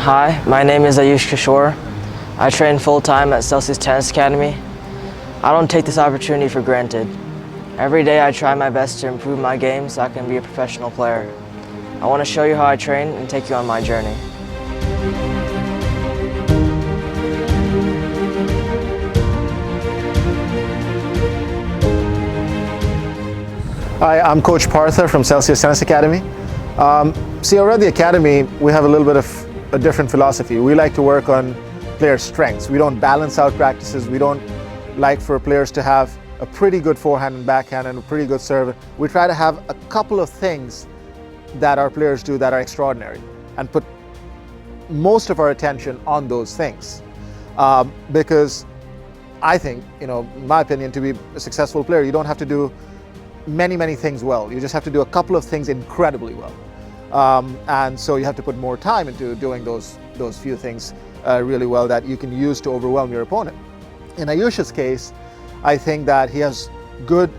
Hi, my name is Ayush Kishore. I train full-time at Celsius Tennis Academy. I don't take this opportunity for granted. Every day I try my best to improve my game so I can be a professional player. I want to show you how I train and take you on my journey. Hi, I'm Coach Partha from Celsius Tennis Academy. See, over at the Academy, we have a little bit of a different philosophy. We like to work on player strengths. We don't balance out practices. We don't like for players to have a pretty good forehand and backhand and a pretty good serve. We try to have a couple of things that our players do that are extraordinary and put most of our attention on those things. Because I think, in my opinion, to be a successful player, you don't have to do many things well. You just have to do a couple of things incredibly well. And so you have to put more time into doing those few things really well that you can use to overwhelm your opponent. In Ayush's case, I think that he has good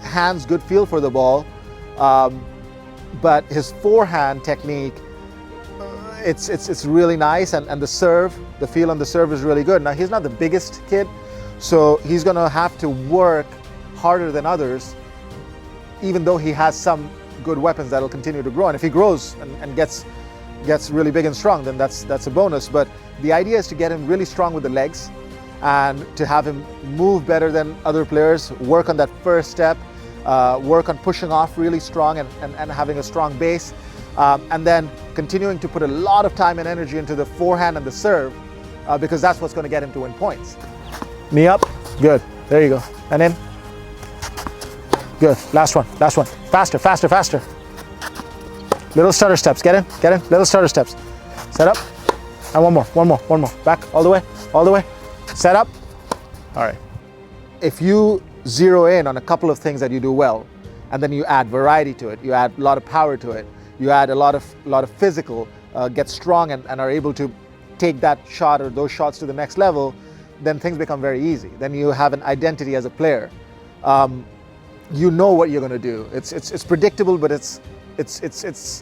hands, good feel for the ball, but his forehand technique, it's really nice, and the serve, the feel on the serve is really good. Now, he's not the biggest kid, so he's going to have to work harder than others, even though he has some good weapons that'll continue to grow. And if he grows and gets really big and strong, then that's a bonus. But the idea is to get him really strong with the legs and to have him move better than other players, work on that first step, work on pushing off really strong and having a strong base, and then continuing to put a lot of time and energy into the forehand and the serve, because that's what's going to get him to win points. Knee up, good, there you go, and in. Good, last one, faster. Little stutter steps, get in, little stutter steps. Set up, and one more. Back, all the way, set up. All right. If you zero in on a couple of things that you do well, and then you add variety to it, you add a lot of power to it, you add a lot of physical, get strong and are able to take that shot or those shots to the next level, then things become very easy. Then you have an identity as a player. You know what you're going to do. It's predictable, but it's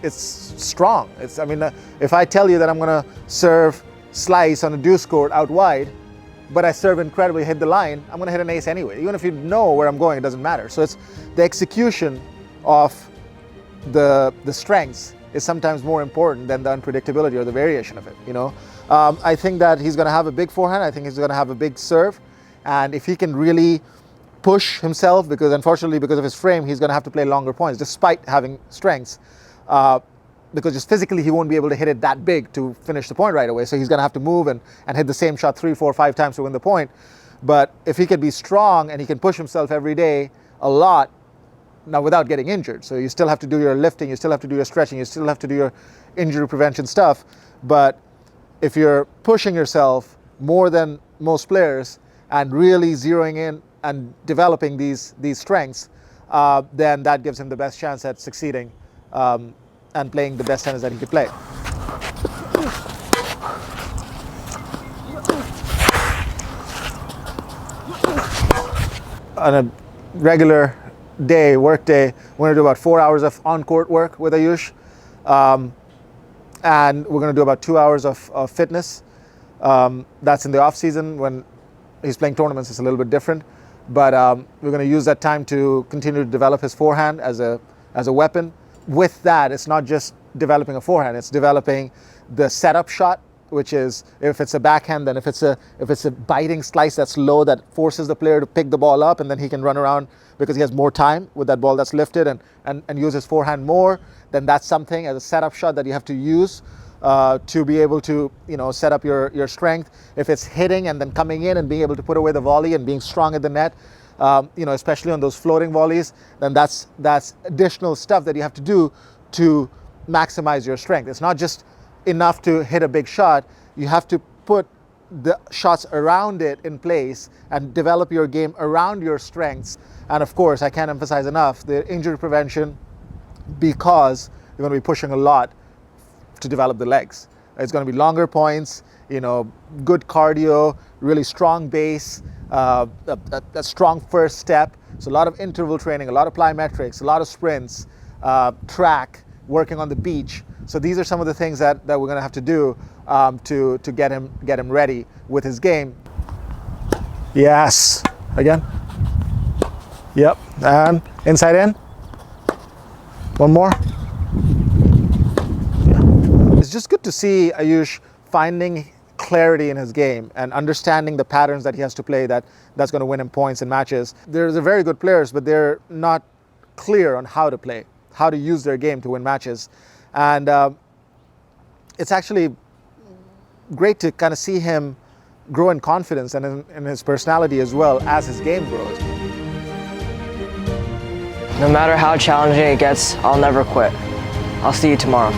strong. If I tell you that I'm going to serve slice on a deuce court out wide, but I serve incredibly, hit the line, I'm going to hit an ace anyway. Even if you know where I'm going, it doesn't matter. So it's the execution of the strengths is sometimes more important than the unpredictability or the variation of it. I think that he's going to have a big forehand. I think he's going to have a big serve, and if he can really push himself, because unfortunately because of his frame he's going to have to play longer points despite having strengths, because just physically he won't be able to hit it that big to finish the point right away, so he's going to have to move and hit the same shot 3, 4, 5 times to win the point. But if he can be strong and he can push himself every day a lot, now without getting injured, so you still have to do your lifting, you still have to do your stretching, you still have to do your injury prevention stuff, but if you're pushing yourself more than most players and really zeroing in and developing these strengths, then that gives him the best chance at succeeding and playing the best tennis that he could play. On a regular day, work day, we're going to do about 4 hours of on-court work with Ayush, and we're going to do about 2 hours of fitness. That's in the off season. When he's playing tournaments, it's a little bit different. But we're going to use that time to continue to develop his forehand as a weapon. With that, it's not just developing a forehand, it's developing the setup shot, which is, if it's a backhand, then if it's a biting slice that's low that forces the player to pick the ball up, and then he can run around because he has more time with that ball that's lifted and use his forehand more, then that's something as a setup shot that you have to use to be able to set up your strength. If it's hitting and then coming in and being able to put away the volley and being strong at the net, especially on those floating volleys, then that's additional stuff that you have to do to maximize your strength. It's not just enough to hit a big shot. You have to put the shots around it in place and develop your game around your strengths. And of course, I can't emphasize enough the injury prevention, because you're going to be pushing a lot to develop the legs. It's going to be longer points, good cardio, really strong base, a strong first step. So a lot of interval training, a lot of plyometrics, a lot of sprints, track, working on the beach. So these are some of the things that we're going to have to do to get him ready with his game. Yes. Again. Yep. And inside in. One more. Yeah. It's just good to see Ayush finding clarity in his game and understanding the patterns that he has to play that's going to win him points in matches. They're very good players, but they're not clear on how to play, how to use their game to win matches. And it's actually great to kind of see him grow in confidence and in his personality as well as his game grows. No matter how challenging it gets, I'll never quit. I'll see you tomorrow.